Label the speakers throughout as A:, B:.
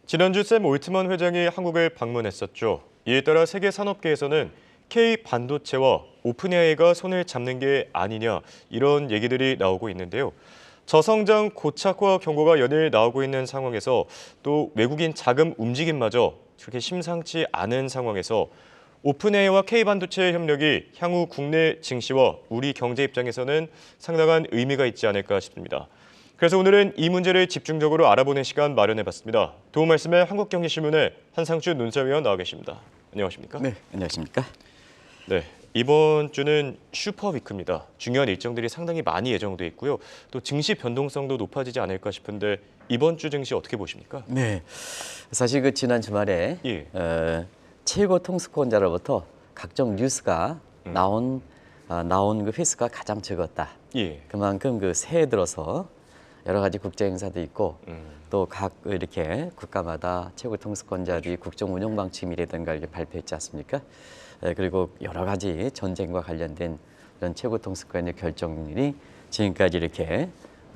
A: 지난주 샘 올트만 회장이 한국을 방문했었죠. 이에 따라 세계 산업계에서는 K 반도체와 오픈AI가 손을 잡는 게 아니냐 이런 얘기들이 나오고 있는데요. 저성장 고착화 경고가 연일 나오고 있는 상황에서 또 외국인 자금 움직임마저 그렇게 심상치 않은 상황에서 오픈AI와 K 반도체 협력이 향후 국내 증시와 우리 경제 입장에서는 상당한 의미가 있지 않을까 싶습니다. 그래서 오늘은 이 문제를 집중적으로 알아보는 시간 마련해봤습니다. 도움 말씀에 한국경제신문의 한상준 논설위원 나와 계십니다. 안녕하십니까?
B: 네, 안녕하십니까?
A: 네, 이번 주는 슈퍼위크입니다. 중요한 일정들이 상당히 많이 예정돼 있고요. 또 증시 변동성도 높아지지 않을까 싶은데 이번 주 증시 어떻게 보십니까?
B: 네, 사실 그 지난 주말에
A: 예.
B: 최고 통수권자로부터 각종 뉴스가 나온 그 횟수가 가장 적었다.
A: 예.
B: 그만큼 그 새해 들어서 여러 가지 국제 행사도 있고 또 각 이렇게 국가마다 최고 통수권자들이 국정 운영 방침이라든가 이렇게 발표했지 않습니까? 그리고 여러 가지 전쟁과 관련된 이런 최고 통수권의 결정들이 지금까지 이렇게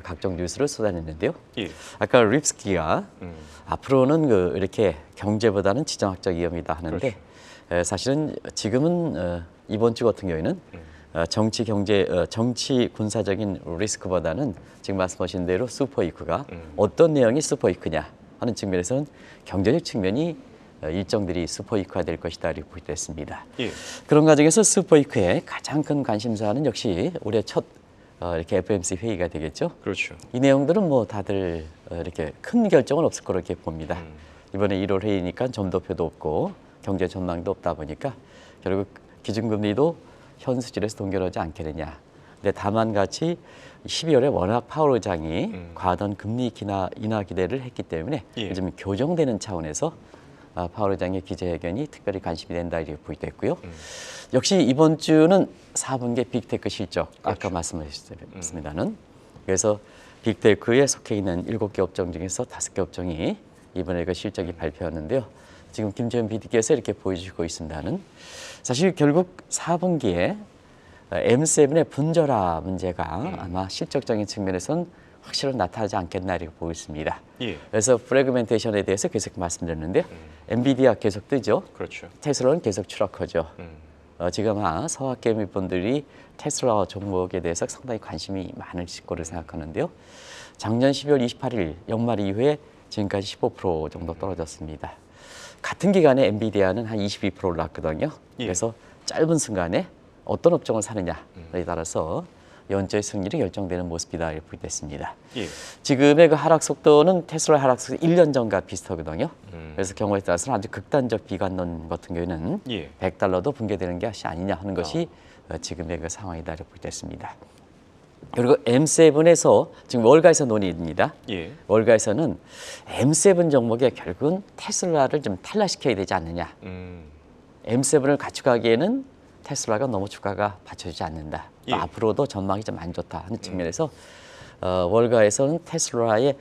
B: 각종 뉴스를 쏟아냈는데요.
A: 예.
B: 아까 립스키가 앞으로는 그 이렇게 경제보다는 지정학적 위험이다 하는데
A: 그렇죠.
B: 사실은 지금은 이번 주 같은 경우에는 정치 경제 정치 군사적인 리스크보다는 지금 말씀하신 대로 슈퍼이크가 어떤 내용이 슈퍼이크냐 하는 측면에서는 경제적 측면이 일정들이 슈퍼이크가 될 것이다 이렇게 보겠습니다.
A: 예.
B: 그런 과정에서 슈퍼이크의 가장 큰 관심사는 역시 올해 첫 이렇게 FOMC 회의가 되겠죠.
A: 그렇죠.
B: 이 내용들은 뭐 다들 이렇게 큰 결정은 없을 거로 이렇게 봅니다. 이번에 1월 회의니까 점도표도 없고 경제 전망도 없다 보니까 결국 기준금리도 현 수준에서 동결하지 않겠느냐. 근데 다만 같이 12월에 워낙 파월 의장이 과도한 금리 인하 기대를 했기 때문에
A: 예.
B: 요즘 교정되는 차원에서 파월 의장의 기자회견이 특별히 관심이 된다 이렇게 보이겠고요. 역시 이번 주는 4분기 빅테크 실적 아까 말씀하셨습니다는 그래서 빅테크에 속해 있는 7개 업종 중에서 5개 업종이 이번에 그 실적이 발표하는데요. 지금 김재현 PD께서 이렇게 보여주고 있습니다는 사실 결국 4분기에 M7의 분절화 문제가 아마 실적적인 측면에서는 확실히 나타나지 않겠나 이렇게 보고 있습니다.
A: 예.
B: 그래서 프래그멘테이션에 대해서 계속 말씀드렸는데 엔비디아 계속 뜨죠.
A: 그렇죠.
B: 테슬라는 계속 추락하죠. 지금 서학개미분들이 테슬라 종목에 대해서 상당히 관심이 많으실 거로 생각하는데요. 작년 12월 28일 연말 이후에 지금까지 15% 정도 떨어졌습니다. 같은 기간에 엔비디아는 한 22% 올랐거든요.
A: 예.
B: 그래서 짧은 순간에 어떤 업종을 사느냐에 따라서 연초의 승리를 결정되는 모습이다 이렇게 보겠습니다.
A: 예.
B: 지금의 그 하락 속도는 테슬라 하락 속도 1년 전과 비슷하거든요. 그래서 경우에 따라서는 아주 극단적 비관론 같은 경우에는
A: 예.
B: $100도 붕괴되는 것이 아니냐 하는 것이 지금의 그 상황이다 이렇게 보겠습니다. 그리고 M7에서 지금 월가에서 논의입니다.
A: 예.
B: 월가에서는 M7 종목에 결국은 테슬라를 좀 탈락시켜야 되지 않느냐. M7을 갖춰가기에는 테슬라가 너무 주가가 받쳐주지 않는다. 또
A: 예.
B: 앞으로도 전망이 좀 안 좋다 하는 측면에서 월가에서는 테슬라의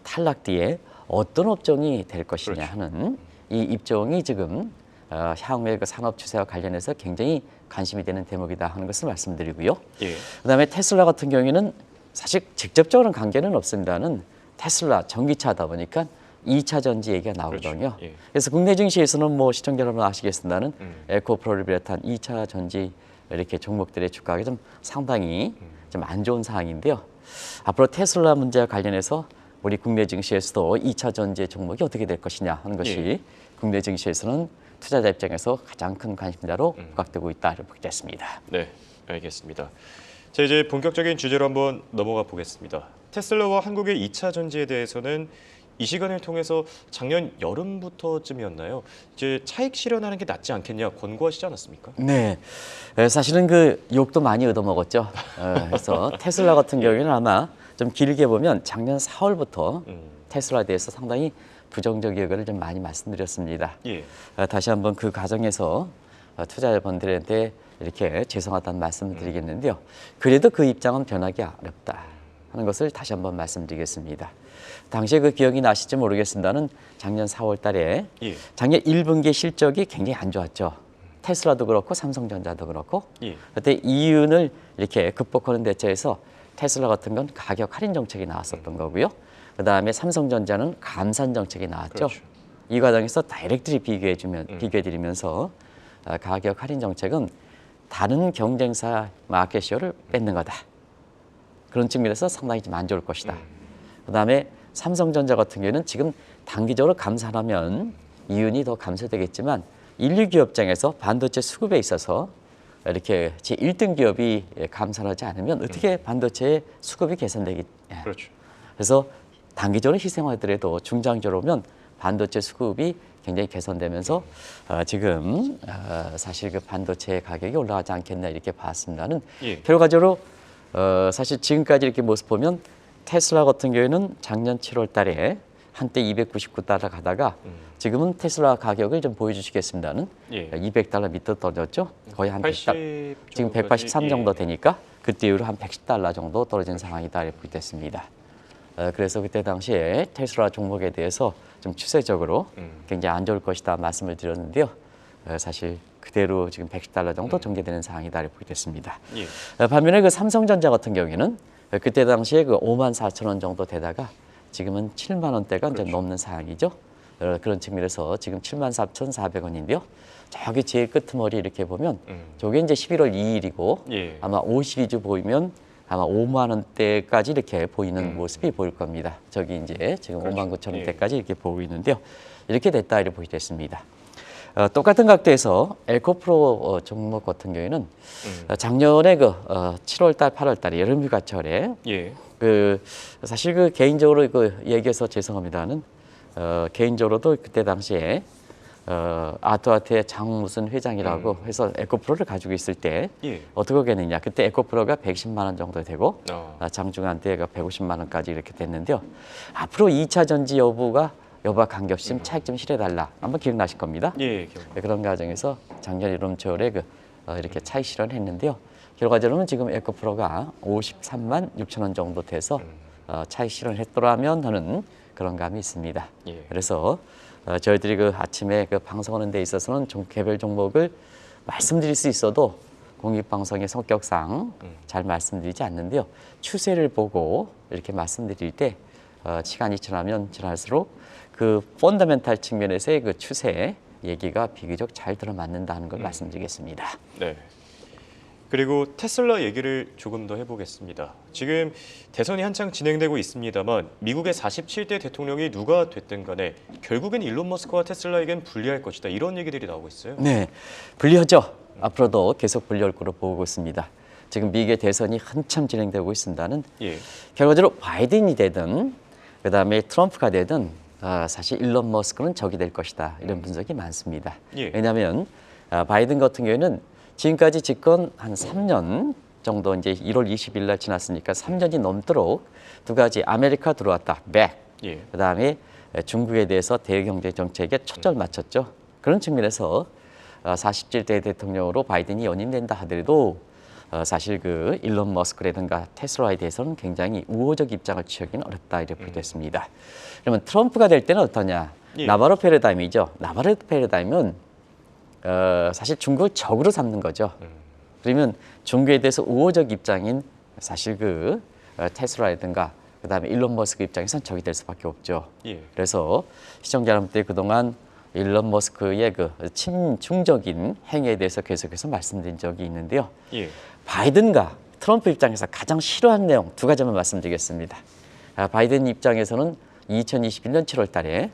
B: 탈락 뒤에 어떤 업종이 될 것이냐
A: 그렇죠.
B: 하는 이 입종이 지금 향후의 그 산업 추세와 관련해서 굉장히 관심이 되는 대목이다 하는 것을 말씀드리고요.
A: 예.
B: 그다음에 테슬라 같은 경우에는 사실 직접적으로는 관계는 없습니다는 테슬라 전기차다 보니까 2차 전지 얘기가 나오거든요.
A: 그렇죠. 예.
B: 그래서 국내 증시에서는 뭐 시청자 여러분 아시겠습니다는 에코프로비레탄 2차 전지 이렇게 종목들의 주가가 좀 상당히 좀 안 좋은 상황인데요. 앞으로 테슬라 문제와 관련해서 우리 국내 증시에서도 2차 전지의 종목이 어떻게 될 것이냐 하는 것이
A: 예.
B: 국내 증시에서는 투자자 입장에서 가장 큰 관심사로 부각되고 있다고 보겠습니다.
A: 네, 알겠습니다. 자, 이제 본격적인 주제로 한번 넘어가 보겠습니다. 테슬라와 한국의 2차 전지에 대해서는 이 시간을 통해서 작년 여름부터쯤이었나요? 이제 차익 실현하는 게 낫지 않겠냐 권고하시지 않았습니까?
B: 네, 사실은 그 욕도 많이 얻어먹었죠. 그래서 테슬라 같은 경우에는 아마 좀 길게 보면 작년 4월부터 테슬라에 대해서 상당히 부정적 의견을 좀 많이 말씀드렸습니다.
A: 예.
B: 다시 한번 그 과정에서 투자자분들한테 이렇게 죄송하다는 말씀을 드리겠는데요. 그래도 그 입장은 변하기 어렵다 하는 것을 다시 한번 말씀드리겠습니다. 당시에 그 기억이 나실지 모르겠습니다는 작년 4월 달에
A: 예.
B: 작년 1분기 실적이 굉장히 안 좋았죠. 테슬라도 그렇고 삼성전자도 그렇고
A: 예.
B: 그때 이윤을 이렇게 극복하는 대처에서 테슬라 같은 건 가격 할인 정책이 나왔었던 거고요. 그다음에 삼성전자는 감산 정책이 나왔죠.
A: 그렇죠.
B: 이 과정에서 다이렉트리 비교해드리면서 가격 할인 정책은 다른 경쟁사 마켓시어를 뺏는 거다. 그런 측면에서 상당히 좀 안 좋을 것이다. 그다음에 삼성전자 같은 경우에는 지금 단기적으로 감산하면 이윤이 더 감소되겠지만 인류 기업장에서 반도체 수급에 있어서 이렇게 제 1등 기업이 감산하지 않으면 어떻게 반도체의 수급이 개선되겠냐.
A: 그렇죠.
B: 그래서 단기적으로 희생하더라도 중장기적으로 보면 반도체 수급이 굉장히 개선되면서 지금 사실 그 반도체 가격이 올라가지 않겠나 이렇게 봤습니다는
A: 예.
B: 결과적으로 사실 지금까지 이렇게 모습 보면 테슬라 같은 경우에는 작년 7월 달에 한때 299달러 가다가 지금은 테슬라 가격을 좀 보여주시겠습니다는
A: 예.
B: 200달러 밑으로 떨어졌죠. 거의 한
A: 80
B: 100달러, 지금
A: 정도까지,
B: 183 정도
A: 예.
B: 되니까 그때 이후로 한 110달러 정도 떨어진 상황이다 이렇게 됐습니다. 그래서 그때 당시에 테슬라 종목에 대해서 좀 추세적으로 굉장히 안 좋을 것이다 말씀을 드렸는데요. 사실 그대로 지금 110달러 정도 전개되는 상황이다 이렇게 됐습니다.
A: 예.
B: 반면에 그 삼성전자 같은 경우에는 그때 당시에 그 54,000원 정도 되다가 지금은 7만 원대가 이제 넘는 상황이죠. 그런 측면에서 지금 74,400원인데요. 저기 제일 끄트머리 이렇게 보면 저게 이제 11월 2일이고
A: 예.
B: 아마 52주 보이면 아마 5만 원대까지 이렇게 보이는 모습이 보일 겁니다. 저기 이제 지금
A: 그렇죠.
B: 5만 9천
A: 예.
B: 원대까지 이렇게 보이는데요. 이렇게 됐다 이렇게 보이겠습니다. 똑같은 각도에서 에코프로 종목 같은 경우에는 작년에 그 7월달, 8월달에 여름휴가철에
A: 예.
B: 그 사실 그 개인적으로 그 얘기해서 죄송합니다는 개인적으로도 그때 당시에 아트아트의 장무슨 회장이라고 해서 에코프로를 가지고 있을 때
A: 예.
B: 어떻게 하겠느냐. 그때 에코프로가 110만 원 정도 되고 장중한 때가 150만 원까지 이렇게 됐는데요. 앞으로 2차 전지 여부와 관계없이 차익 좀 실어달라. 한번 기억나실 겁니다.
A: 예. 기억납니다.
B: 그런 과정에서 작년 여름철에 이렇게 차익 실현을 했는데요. 결과적으로는 지금 에코프로가 53만 6천 원 정도 돼서 차익 실현을 했더라면 하는 그런 감이 있습니다.
A: 예.
B: 그래서 저희들이 그 아침에 그 방송하는 데 있어서는 개별 종목을 말씀드릴 수 있어도 공익방송의 성격상 잘 말씀드리지 않는데요. 추세를 보고 이렇게 말씀드릴 때 시간이 지날수록 그 펀더멘탈 측면에서의 그 추세 얘기가 비교적 잘 들어맞는다는 걸 말씀드리겠습니다.
A: 네. 그리고 테슬라 얘기를 조금 더 해보겠습니다. 지금 대선이 한창 진행되고 있습니다만 미국의 47대 대통령이 누가 됐든 간에 결국엔 일론 머스크와 테슬라에겐 불리할 것이다. 이런 얘기들이 나오고 있어요.
B: 네, 불리하죠. 앞으로도 계속 불리할 거로 보고 있습니다. 지금 미국의 대선이 한참 진행되고 있습니다는
A: 예.
B: 결과적으로 바이든이 되든 그다음에 트럼프가 되든 사실 일론 머스크는 적이 될 것이다. 이런 분석이 많습니다.
A: 예.
B: 왜냐하면 바이든 같은 경우에는 지금까지 집권 한 3년 정도 이제 1월 20일 날 지났으니까 3년이 넘도록 두 가지 아메리카 들어왔다. 백.
A: 예.
B: 그다음에 중국에 대해서 대경제 정책에 초점을 맞췄죠. 그런 측면에서 47대 대통령으로 바이든이 연임된다 하더라도 사실 그 일론 머스크라든가 테슬라에 대해서는 굉장히 우호적 입장을 취하기는 어렵다 이렇게 됐습니다. 그러면 트럼프가 될 때는 어떠냐?
A: 예.
B: 나바로 패러다임이죠. 나바로 패러다임은 사실 중국을 적으로 삼는 거죠. 그러면 중국에 대해서 우호적 입장인 사실 그 테슬라라든가 그다음에 일론 머스크 입장에서는 적이 될 수밖에 없죠.
A: 예.
B: 그래서 시청자 여러분들 그동안 일론 머스크의 그 친중적인 행위에 대해서 계속해서 말씀드린 적이 있는데요.
A: 예.
B: 바이든과 트럼프 입장에서 가장 싫어하는 내용 두 가지만 말씀드리겠습니다. 바이든 입장에서는 2021년 7월 달에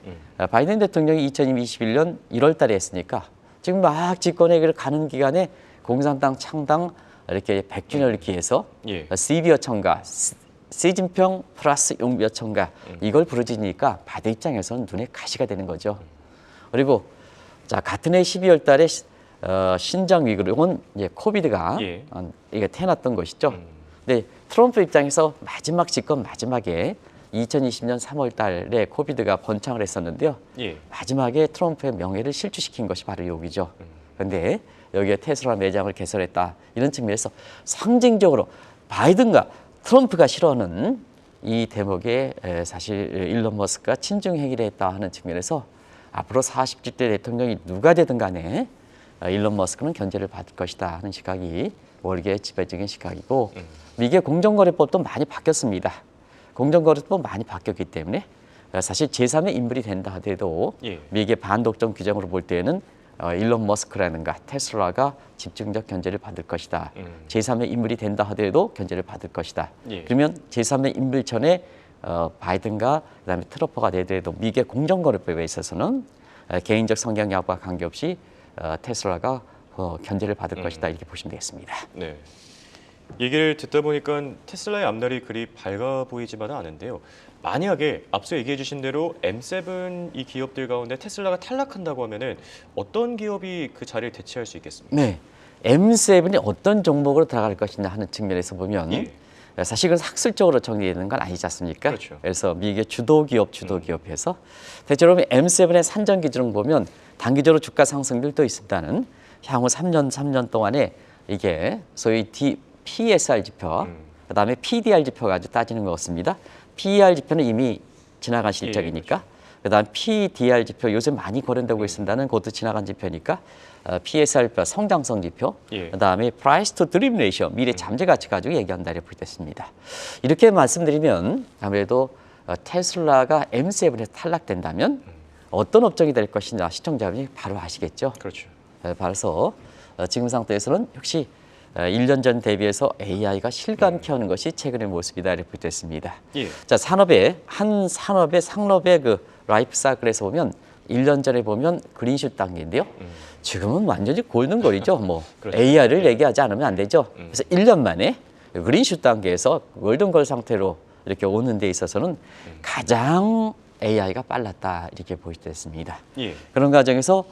B: 바이든 대통령이 2021년 1월 달에 했으니까 지금 막 집권에 가는 기간에 공산당 창당 이렇게 100주년을 기해서
A: 예.
B: 시비어 청가, 시진평 플러스 용비어 청가 이걸 부르짖으니까 바이든 입장에서는 눈에 가시가 되는 거죠. 그리고 자 같은 해 12월 달에 신장 위기로 이건 이제 코비드가
A: 예.
B: 이게 태어났던 것이죠. 근데 트럼프 입장에서 마지막 집권 마지막에 2020년 3월 달에 코비드가 번창을 했었는데요.
A: 예.
B: 마지막에 트럼프의 명예를 실추시킨 것이 바로 여기죠. 그런데 여기에 테슬라 매장을 개설했다. 이런 측면에서 상징적으로 바이든과 트럼프가 싫어하는 이 대목에 사실 일론 머스크가 친중 행위를 했다 하는 측면에서 앞으로 47대 대통령이 누가 되든 간에 일론 머스크는 견제를 받을 것이다 하는 시각이 월계의 지배적인 시각이고 미국의 공정거래법도 많이 바뀌었습니다. 공정거래법 많이 바뀌었기 때문에 사실 제3의 인물이 된다 하더라도
A: 예.
B: 미국의 반독점 규정으로 볼 때에는 일론 머스크라든가 테슬라가 집중적 견제를 받을 것이다. 제3의 인물이 된다 하더라도 견제를 받을 것이다.
A: 예.
B: 그러면 제3의 인물 전에 바이든과 그다음에 트럼프가 되더라도 미국의 공정거래법에 있어서는 개인적 성향 여부와 관계없이 테슬라가 견제를 받을 것이다. 이렇게 보시면 되겠습니다.
A: 네. 얘기를 듣다 보니까 테슬라의 앞날이 그리 밝아 보이지만은 않은데요. 만약에 앞서 얘기해 주신 대로 M7 이 기업들 가운데 테슬라가 탈락한다고 하면은 어떤 기업이 그 자리를 대체할 수 있겠습니까?
B: 네. M7이 어떤 종목으로 들어갈 것이냐 하는 측면에서 보면
A: 예.
B: 사실 그건 학술적으로 정리되는 건 아니지 않습니까?
A: 그렇죠.
B: 그래서 미국의 주도기업에서 대체로 M7의 산정 기준을 보면 단기적으로 주가 상승률도 있습니다는 향후 3년 동안에 이게 소위 PSR 지표, 그다음에 PDR 지표 가지고 따지는 것 같습니다. PER 지표는 이미 지나간 실적이니까, 그다음 PDR 지표 요새 많이 거론되고 있습니다는 그것도 지나간 지표니까, PSR 지표 성장성 지표,
A: 예.
B: 그다음에 Price to Dream Ratio 미래 잠재 가치 가지고 얘기한다고 보겠습니다. 이렇게 말씀드리면 아무래도 테슬라가 M7에서 탈락된다면 어떤 업종이 될 것이냐 시청자분이 바로 아시겠죠.
A: 그렇죠.
B: 따라서 지금 상태에서는 역시 1년 전 대비해서 AI가 실감케 하는 것이 최근의 모습이다 이렇게 보겠습니다.
A: 예.
B: 자, 상업의 그 라이프 사이클에서 보면 1년 전에 보면 그린슛 단계인데요. 지금은 완전히 골든거리죠. 뭐
A: 그렇죠.
B: AI를 얘기하지 않으면 안 되죠. 그래서 1년 만에 그린슛 단계에서 골든걸 상태로 이렇게 오는 데 있어서는 가장 AI가 빨랐다 이렇게 보시됐습니다.
A: 예.
B: 그런 과정에서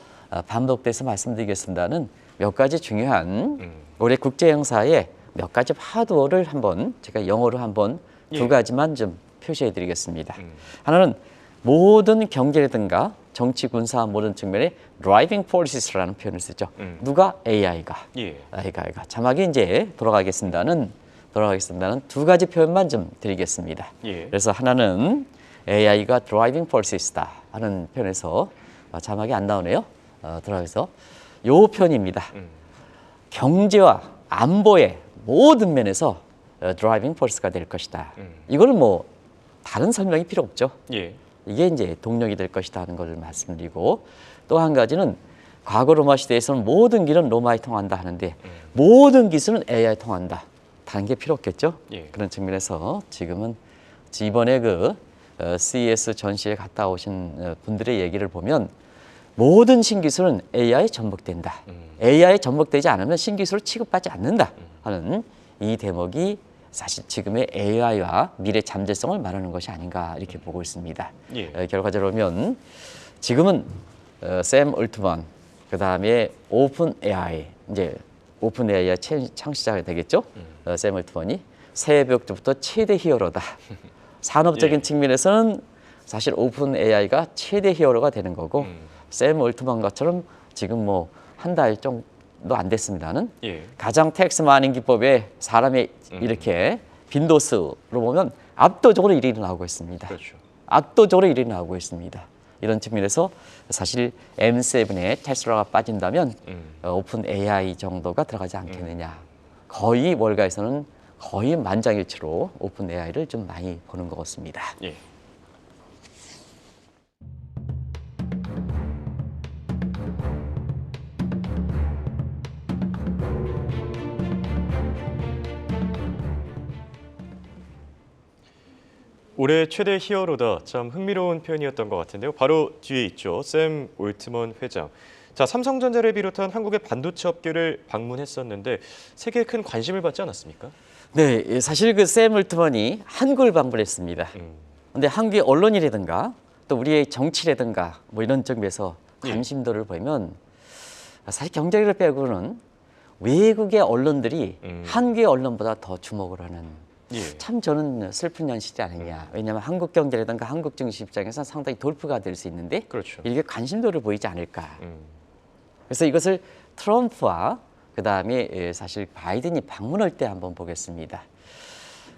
B: 반복돼서 말씀드리겠습니다는 몇 가지 중요한 올해 국제 행사에 몇 가지 하드워를 한번 제가 영어로 한번
A: 예.
B: 두 가지만 좀 표시해 드리겠습니다. 하나는 모든 경제라든가 정치 군사 모든 측면에 driving forces라는 표현을 쓰죠. 누가 AI가.
A: 예.
B: AI가. 자막이 이제 돌아가겠습니다는 두 가지 표현만 좀 드리겠습니다.
A: 예.
B: 그래서 하나는 AI가 driving forces다 하는 표현에서 자막이 안 나오네요. 들어가서 요 표현입니다. 경제와 안보의 모든 면에서 드라이빙 포스가 될 것이다. 이거는 뭐 다른 설명이 필요 없죠.
A: 예.
B: 이게 이제 동력이 될 것이다 하는 것을 말씀드리고 또 한 가지는 과거 로마 시대에서는 모든 길은 로마에 통한다 하는데 모든 기술은 AI에 통한다. 다른 게 필요 없겠죠.
A: 예.
B: 그런 측면에서 지금은 이번에 그 CES 전시회 갔다 오신 분들의 얘기를 보면 모든 신기술은 AI에 접목된다. AI에 접목되지 않으면 신기술을 취급받지 않는다 하는 이 대목이 사실 지금의 AI와 미래 잠재성을 말하는 것이 아닌가 이렇게 보고 있습니다.
A: 예.
B: 결과적으로 보면 지금은 샘 올트먼 그다음에 오픈 AI 이제 오픈 AI의 창시자가 되겠죠. 샘 올트먼이 새벽부터 최대 히어로다. 산업적인
A: 예.
B: 측면에서는 사실 오픈 AI가 최대 히어로가 되는 거고 샘 올트먼 것처럼 지금 뭐 한 달 정도 안 됐습니다는
A: 예.
B: 가장 텍스트 마이닝 기법에 사람이 이렇게 빈도수로 보면 압도적으로 일이 나오고 있습니다.
A: 그렇죠.
B: 압도적으로 일이 나오고 있습니다. 이런 측면에서 사실 M7에 테슬라가 빠진다면 오픈 AI 정도가 들어가지 않겠느냐. 거의 월가에서는 거의 만장일치로 오픈 AI를 좀 많이 보는 것 같습니다.
A: 예. 올해 최대 히어로다. 참 흥미로운 표현이었던 것 같은데요. 바로 뒤에 있죠. 샘 올트먼 회장. 자, 삼성전자를 비롯한 한국의 반도체 업계를 방문했었는데 세계에 큰 관심을 받지 않았습니까?
B: 네, 사실 그 샘 올트먼이 한국을 방문했습니다. 근데 한국의 언론이라든가 또 우리의 정치라든가 뭐 이런 쪽에서 관심도를 보면 사실 경제를 빼고는 외국의 언론들이 한국의 언론보다 더 주목을 하는
A: 예.
B: 참 저는 슬픈 현실이 아니냐. 왜냐하면 한국 경제라든가 한국 증시 입장에서 상당히 돌프가 될 수 있는데
A: 그렇죠.
B: 이렇게 관심도를 보이지 않을까. 그래서 이것을 트럼프와 그다음에 사실 바이든이 방문할 때 한번 보겠습니다.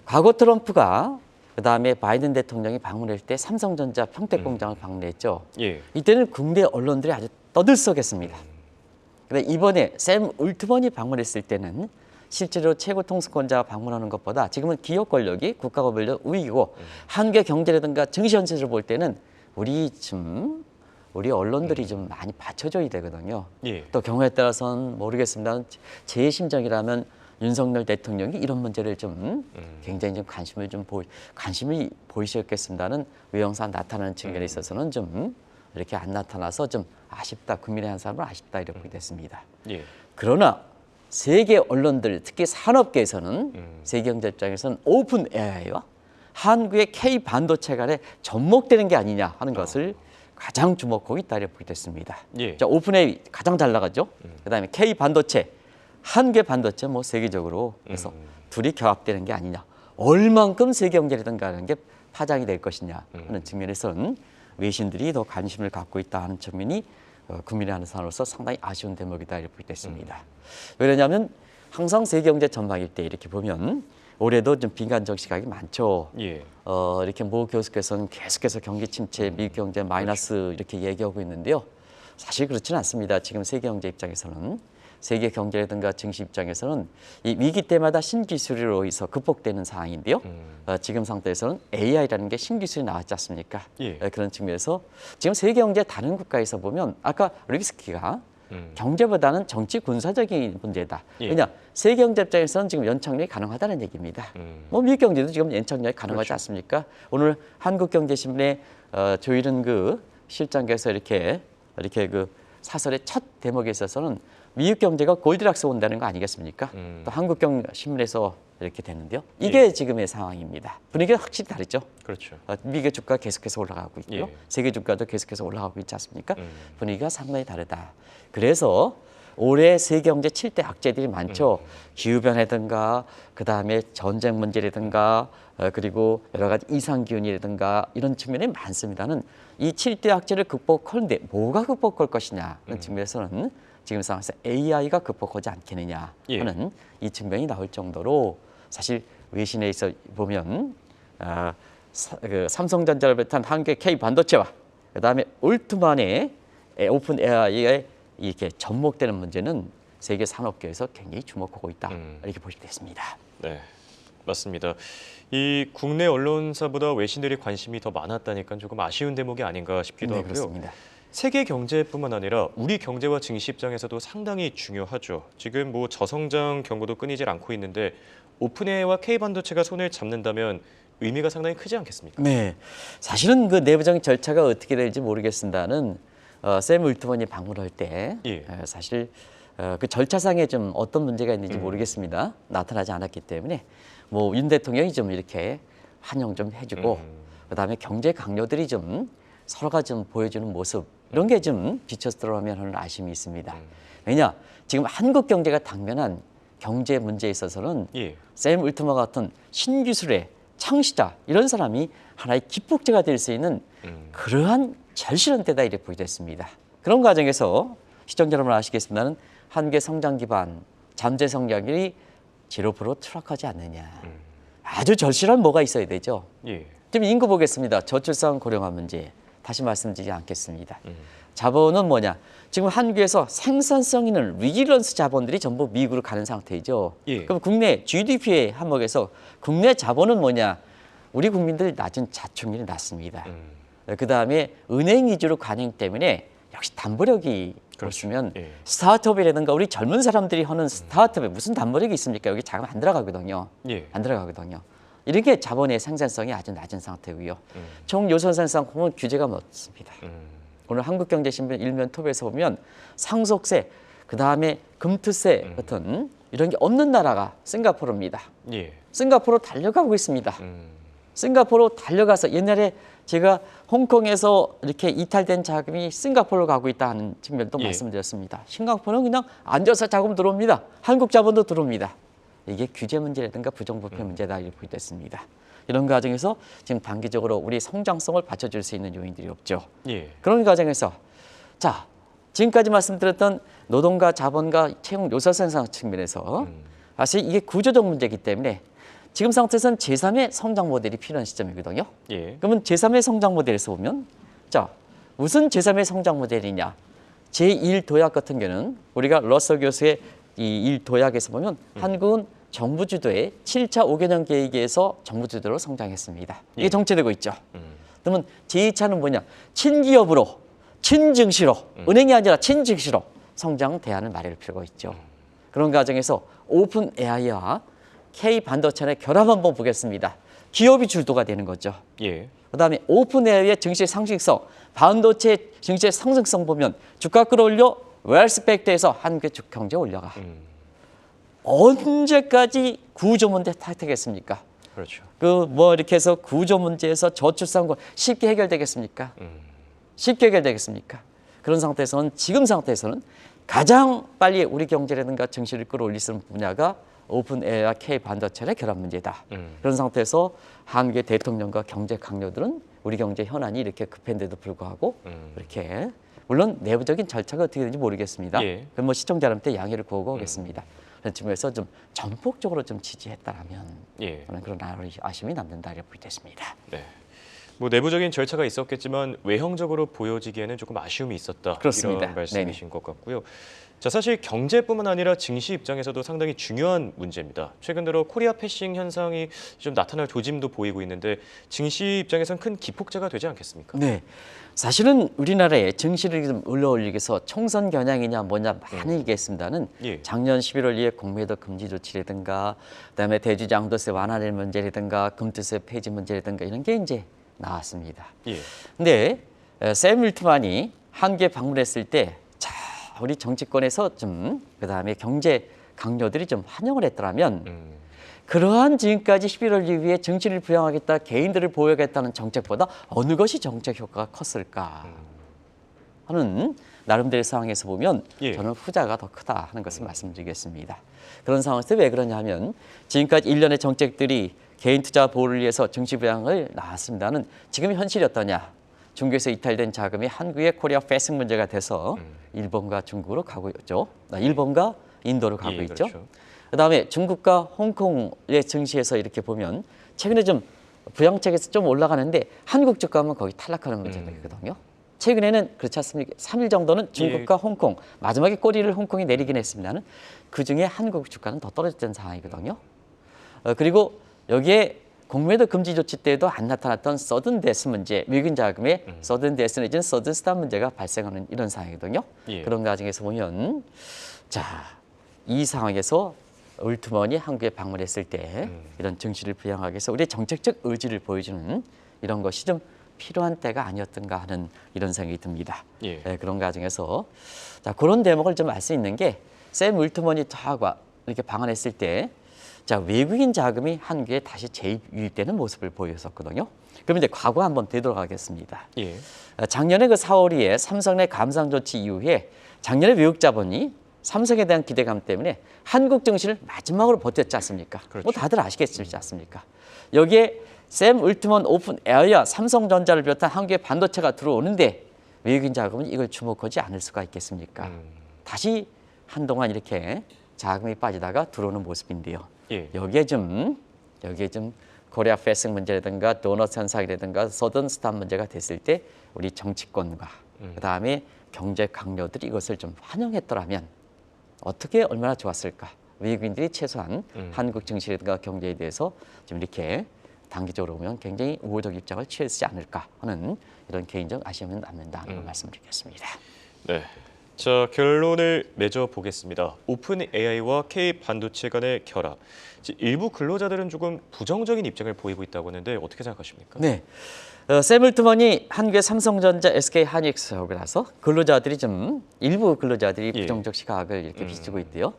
B: 과거 트럼프가 그다음에 바이든 대통령이 방문할 때 삼성전자 평택 공장을 방문했죠.
A: 예.
B: 이때는 국내 언론들이 아주 떠들썩했습니다. 근데 이번에 샘 올트먼이 방문했을 때는 실제로 최고 통수권자가 방문하는 것보다 지금은 기업 권력이 국가가 권력 우위이고 한국의 경제라든가 증시 현실을 볼 때는 우리 언론들이 좀 많이 받쳐줘야 되거든요.
A: 예.
B: 또 경우에 따라서는 모르겠습니다. 제 심정이라면 윤석열 대통령이 이런 문제를 좀 굉장히 좀 관심이 보이셨겠습니다는 외형상 나타나는 측면에 있어서는 좀 이렇게 안 나타나서 좀 아쉽다. 국민의 한 사람은 아쉽다 이렇게 보게 됐습니다.
A: 예.
B: 그러나 세계 언론들 특히 산업계에서는 세계경제 입장에서는 오픈 AI와 한국의 K 반도체 간에 접목되는 게 아니냐 하는 것을 가장 주목하고 있다 이렇게 보게 됐습니다.
A: 예.
B: 자, 오픈 AI 가장 잘 나가죠. 그다음에 K 반도체, 한계 반도체 뭐 세계적으로 해서 둘이 결합되는 게 아니냐. 얼만큼 세계 경제라든가 하는 게 파장이 될 것이냐 하는 측면에서는 외신들이 더 관심을 갖고 있다 하는 측면이 국민의 한 사람으로서 상당히 아쉬운 대목이다 이렇게 보게 됐습니다. 왜냐하면 항상 세계 경제 전망일 때 이렇게 보면 올해도 좀 비관적 시각이 많죠.
A: 예.
B: 이렇게 모 교수께서는 계속해서 경기 침체, 미국 경제 마이너스 이렇게 얘기하고 있는데요. 사실 그렇지는 않습니다. 지금 세계 경제 입장에서는 세계 경제라든가 증시 입장에서는 이 위기 때마다 신기술로 해서 극복되는 상황인데요. 지금 상태에서는 AI라는 게 신기술이 나왔지 않습니까?
A: 예.
B: 그런 측면에서 지금 세계 경제 다른 국가에서 보면 아까 리스키가 경제보다는 정치 군사적인 문제다.
A: 예.
B: 왜냐 세계 경제 입장에서는 지금 연착륙이 가능하다는 얘기입니다. 뭐 미국 경제도 지금 연착륙이 가능하지
A: 그렇죠.
B: 않습니까? 오늘 한국경제신문에 조일은 그 실장께서 이렇게 그 사설의 첫 대목에 있어서는 미국 경제가 골디락스 온다는 거 아니겠습니까? 또 한국경신문에서 이렇게 되는데요. 이게
A: 예.
B: 지금의 상황입니다. 분위기가 확실히 다르죠.
A: 그렇죠.
B: 미국의 주가 계속해서 올라가고 있고요.
A: 예.
B: 세계 주가도 계속해서 올라가고 있지 않습니까? 분위기가 상당히 다르다. 그래서 올해 세계 경제 7대 악재들이 많죠. 기후변화든가 그다음에 전쟁 문제라든가 그리고 여러 가지 이상기온이라든가 이런 측면이 많습니다는 이 7대 악재를 극복하는데 뭐가 극복할 것이냐 하는 측면에서는 지금 상황에서 AI가 극복하지 않겠느냐 하는 이 측면이 나올 정도로 사실 외신에서 보면 삼성전자를 비롯한 한국의 K 반도체와 그다음에 올트만의 오픈 AI에 이렇게 접목되는 문제는 세계 산업계에서 굉장히 주목하고 있다 이렇게 보시면 되겠습니다.
A: 네, 맞습니다. 이 국내 언론사보다 외신들이 관심이 더 많았다니까 조금 아쉬운 대목이 아닌가 싶기도
B: 네,
A: 하고요.
B: 그렇습니다.
A: 세계 경제뿐만 아니라 우리 경제와 증시 입장에서도 상당히 중요하죠. 지금 뭐 저성장 경고도 끊이질 않고 있는데 오픈 AI와 K 반도체가 손을 잡는다면 의미가 상당히 크지 않겠습니까?
B: 네, 사실은 그 내부적인 절차가 어떻게 될지 모르겠습니다는 샘 울트먼이 방문할 때
A: 예.
B: 사실 그 절차상에 좀 어떤 문제가 있는지 모르겠습니다. 나타나지 않았기 때문에 뭐 윤 대통령이 좀 이렇게 환영 좀 해주고 그다음에 경제 강요들이 좀 서로가 좀 보여주는 모습 이런 게 좀 비춰서 들어가면 하는 아쉬움이 있습니다. 왜냐 지금 한국 경제가 당면한 경제 문제에 있어서는
A: 예.
B: 샘 울트먼 같은 신기술의 창시자 이런 사람이 하나의 기폭제가 될 수 있는 그러한 절실한 때다 이렇게 보게 됐습니다. 그런 과정에서 시청자 여러분 아시겠습니다는 한국의 성장 기반 잠재 성장률이 0% 추락하지 않느냐. 아주 절실한 뭐가 있어야 되죠.
A: 예.
B: 지금 인구 보겠습니다. 저출산 고령화 문제 다시 말씀드리지 않겠습니다. 자본은 뭐냐? 지금 한국에서 생산성 있는 리지런스 자본들이 전부 미국으로 가는 상태이죠.
A: 예.
B: 그럼 국내 GDP의 항목에서 국내 자본은 뭐냐? 우리 국민들 낮은 자충률이 낮습니다. 그다음에 은행 위주로 관행 때문에 역시 담보력이 그렇으면
A: 예.
B: 스타트업이라든가 우리 젊은 사람들이 하는 스타트업에 무슨 담보력이 있습니까? 여기 자금 안 들어가거든요.
A: 예.
B: 안 들어가거든요. 이렇게 자본의 생산성이 아주 낮은 상태고요. 총 요소 생산 보면 규제가 없습니다. 오늘 한국경제신문 일면 톱에서 보면 상속세, 그다음에 금투세 같은 이런 게 없는 나라가 싱가포르입니다.
A: 예.
B: 싱가포르로 달려가고 있습니다. 싱가포르로 달려가서 옛날에 제가 홍콩에서 이렇게 이탈된 자금이 싱가포르로 가고 있다는 측면도
A: 예.
B: 말씀드렸습니다. 싱가포르는 그냥 앉아서 자금 들어옵니다. 한국 자본도 들어옵니다. 이게 규제 문제라든가 부정부패 문제다 이렇게 보겠습니다. 이런 과정에서 지금 단기적으로 우리 성장성을 받쳐줄 수 있는 요인들이 없죠.
A: 예.
B: 그런 과정에서 자 지금까지 말씀드렸던 노동과 자본과 채용 요소 생산 측면에서 사실 이게 구조적 문제이기 때문에 지금 상태에서는 제3의 성장 모델이 필요한 시점이거든요.
A: 예.
B: 그러면 제3의 성장 모델에서 보면 자 무슨 제3의 성장 모델이냐? 제1 도약 같은 경우는 우리가 러셀 교수의 이 일 도약에서 보면 한국은 정부 주도의 7차 5개년 계획에서 정부 주도로 성장했습니다. 이게
A: 예.
B: 정체되고 있죠. 그러면 제2차는 뭐냐? 친기업으로, 친증시로, 은행이 아니라 친증시로 성장 대안을 마련할 필요가 있죠. 그런 과정에서 오픈 AI와 K 반도체의 결합 한번 보겠습니다. 기업이 주도가 되는 거죠.
A: 예.
B: 그다음에 오픈 AI의 증시 상승성, 반도체 증시의 상승성 보면 주가 끌어올려 웰스 팩터에서 한국의 경제 올려가. 언제까지 구조 문제 탓하겠습니까?
A: 그렇죠.
B: 그 뭐 이렇게 해서 구조 문제에서 저출산과 쉽게 해결되겠습니까? 쉽게 해결되겠습니까? 그런 상태에서는 지금 상태에서는 가장 빨리 우리 경제라든가 증시를 끌어올릴 수 있는 분야가 오픈 AI와 K 반도체의 결합 문제다. 그런 상태에서 한국의 대통령과 경제 강요들은 우리 경제 현안이 이렇게 급한데도 불구하고 이렇게 물론 내부적인 절차가 어떻게 되는지 모르겠습니다.
A: 예.
B: 그럼 뭐 시청자 여러분께 양해를 구하고 오겠습니다. 그런 측면에서 좀 전폭적으로 좀 지지했다라면
A: 예.
B: 저는 그런 아쉬움이 남는다 이렇게 보겠습니다.
A: 네. 뭐 내부적인 절차가 있었겠지만 외형적으로 보여지기에는 조금 아쉬움이 있었다.
B: 그렇습니다.
A: 이런 말씀이신 것 같고요. 자, 사실 경제뿐만 아니라 증시 입장에서도 상당히 중요한 문제입니다. 최근 들어 코리아 패싱 현상이 좀 나타날 조짐도 보이고 있는데 증시 입장에선 큰 기폭제가 되지 않겠습니까?
B: 네. 사실은 우리나라의 증시를 좀 올라올리기 위해서 총선 겨냥이냐 뭐냐 많이 얘기했습니다는
A: 예. 작년
B: 작년 11월 이후에 공매도 금지 조치라든가 그다음에 대주주 양도세 완화될 문제라든가 금투세 폐지 문제라든가 이런 게 이제 나왔습니다.
A: 예.
B: 근데 샘 윌트만이 한국에 방문했을 때 자, 우리 정치권에서 좀 그다음에 경제 강요들이 좀 환영을 했더라면 그러한 지금까지 11월 이후에 정치를 부양하겠다, 개인들을 보호하겠다는 정책보다 어느 것이 정책 효과가 컸을까 하는 나름대로의 상황에서 보면
A: 예.
B: 저는 후자가 더 크다 하는 것을 말씀드리겠습니다. 그런 상황에서 왜 그러냐 하면 지금까지 일련의 정책들이 개인 투자 보호를 위해서 정치 부양을 나왔습니다는 지금 현실이 어떠냐. 중국에서 이탈된 자금이 한국의 코리아 패싱 문제가 돼서 일본과 중국으로 가고 있죠. 일본과 인도로 가고
A: 예,
B: 있죠.
A: 그렇죠.
B: 그다음에 중국과 홍콩의 증시에서 이렇게 보면 최근에 좀 부양책에서 좀 올라가는데 한국 주가는 거의 탈락하는 문제가 있거든요. 최근에는 그렇지 않습니까? 3일 정도는 중국과 홍콩, 마지막에 꼬리를 홍콩이 내리긴 했습니다는 그중에 한국 주가는 더 떨어졌던 상황이거든요. 그리고 여기에 공매도 금지 조치 때에도 안 나타났던 서든 데스 문제, 미국인 자금의 서든 데스 내지는 서든 스탑 문제가 발생하는 이런 상황이거든요.
A: 예.
B: 그런 과정에서 보면 자, 이 상황에서 울트먼이 한국에 방문했을 때 이런 증시를 부양하기 위해서 우리의 정책적 의지를 보여주는 이런 것이 좀 필요한 때가 아니었던가 하는 이런 생각이 듭니다.
A: 예.
B: 그런 과정에서 자, 그런 대목을 좀 알 수 있는 게 샘 울트먼이 하고 이렇게 방한했을 때 자, 외국인 자금이 한국에 다시 유입되는 모습을 보였었거든요. 그럼 이제 과거 한번 되돌아가겠습니다.
A: 예.
B: 작년에 그 4월에 삼성의 감상 조치 이후에 작년에 외국 자본이 삼성에 대한 기대감 때문에 한국 증시를 마지막으로 버텼지 않습니까?
A: 그렇죠.
B: 뭐 다들 아시겠지 않습니까? 여기에 샘 울트먼 오픈 에어야 삼성전자를 비롯한 한국의 반도체가 들어오는데 외국인 자금은 이걸 주목하지 않을 수가 있겠습니까? 다시 한동안 이렇게 자금이 빠지다가 들어오는 모습인데요.
A: 예.
B: 여기에 좀 코리아 패싱 문제라든가 도넛 현상이라든가 서든 스탑 문제가 됐을 때 우리 정치권과 그다음에 경제 강요들이 이것을 좀 환영했더라면 어떻게 얼마나 좋았을까? 외국인들이 최소한 한국 증시라든가 경제에 대해서 좀 이렇게 단기적으로 보면 굉장히 우호적 입장을 취했지 않을까 하는 이런 개인적 아쉬움은 남는다는 걸 말씀드리겠습니다.
A: 네. 자, 결론을 맺어 보겠습니다. 오픈 AI와 K 반도체 간의 결합. 일부 근로자들은 조금 부정적인 입장을 보이고 있다고 하는데 어떻게 생각하십니까?
B: 네. 샘 울트먼이 한국의 삼성전자, SK 하이닉스하고 나서 일부 근로자들이
A: 예.
B: 부정적 시각을 이렇게 비추고 있대요.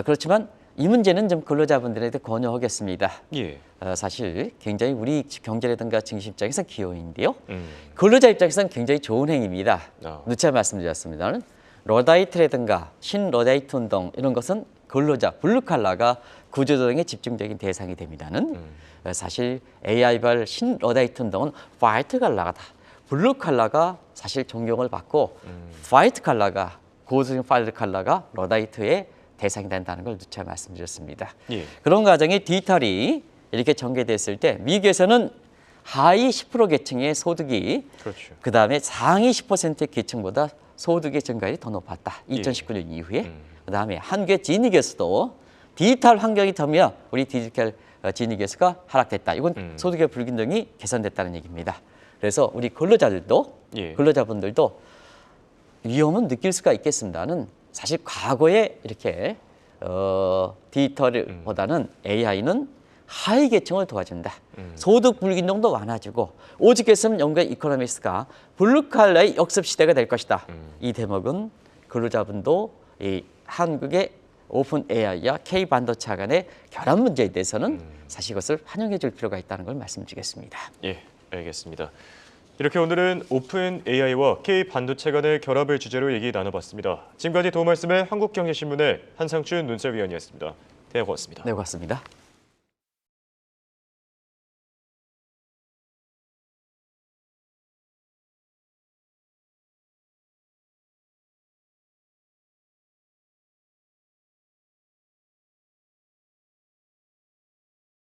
B: 그렇지만 이 문제는 좀 근로자분들한테 권유하겠습니다.
A: 예.
B: 사실 굉장히 우리 경제라든가 증시 입장에서 기여인데요. 근로자 입장에서는 굉장히 좋은 행위입니다. 누차 말씀드렸습니다는 러다이트라든가 신러다이트 운동 이런 것은 근로자, 블루칼라가 구조조정의 집중적인 대상이 됩니다는 사실 AI발 신러다이트 운동은 화이트 칼라가다. 블루칼라가 사실 존경을 받고 화이트 칼라가 고소적 화이트 칼라가 러다이트의 대상이 된다는 걸 누차 말씀드렸습니다.
A: 예.
B: 그런 과정에 디지털이 이렇게 전개됐을 때 미국에서는 하위 10% 계층의 소득이 그다음에 상위 10% 계층보다 소득의 증가율이 더 높았다. 2019년 이후에 그다음에 한국의 진위계수도 디지털 환경이 더면 우리 디지털 진위계수가 하락됐다. 이건 소득의 불균등이 개선됐다는 얘기입니다. 그래서 우리 근로자분들도 위험은 느낄 수가 있겠습니다는 사실 과거에 이렇게 디지털보다는 AI는 하위 계층을 도와준다. 소득 불균등도 완화지고 오직했으면 영국의 이코노미스트가 블루칼라의 역습 시대가 될 것이다. 이 대목은 근로자분도 이 한국의 오픈 AI와 K 반도체 간의 결합 문제에 대해서는 사실 이것을 환영해 줄 필요가 있다는 걸 말씀드리겠습니다.
A: 예, 알겠습니다. 이렇게 오늘은 오픈 AI와 K 반도체 간의 결합을 주제로 얘기 나눠봤습니다. 지금까지 도움 말씀의 한국경제신문의 한상춘 눈설위원이었습니다. 네, 고맙습니다.
B: 네, 고맙습니다.